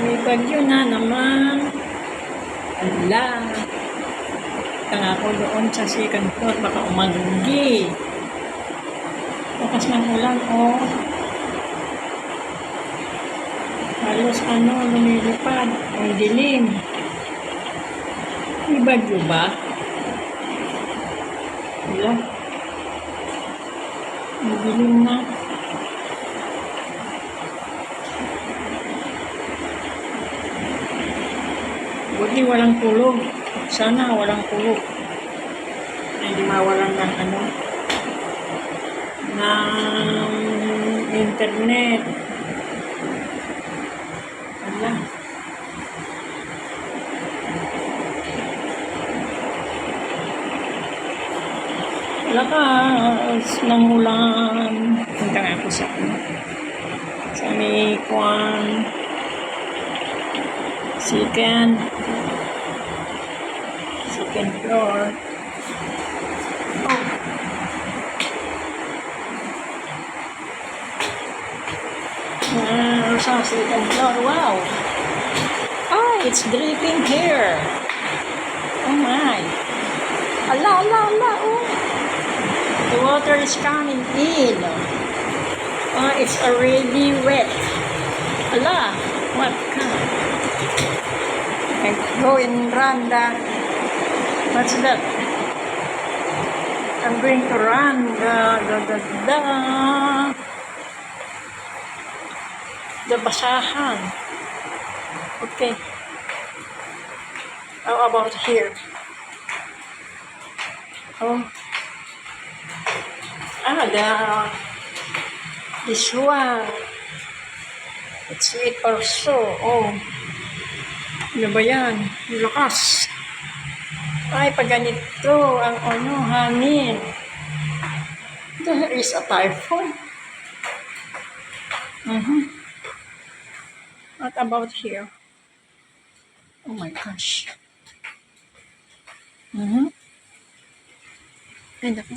may bagyo na naman. Ala. Kaya ako doon sa second floor, baka umanggi. Lakas ng ulan, oh. Halos lumilipad. Ang dilim. May bagyo ba? Wala. Ang dilim na. Buti walang kulog. Sana walang kulog. Hindi mawalan ng ng internet. Wala. Lakas ng ulan. Punta nga ako sa may kwan. Second floor. Oh. Sa second floor. Wow. Ah, it's dripping here. Oh my. Ala, oh. The water is coming in. Oh, it's already wet. Ala, what kind? And go and run that. What's that? I'm going to run the basahan. Okay. How about here? Oh. This one. It's it also. Oh. Ano ba yan? Lakas. Ay, pag ganito ang hangin. There is a typhoon. What about here? Oh my gosh. Ay, naku.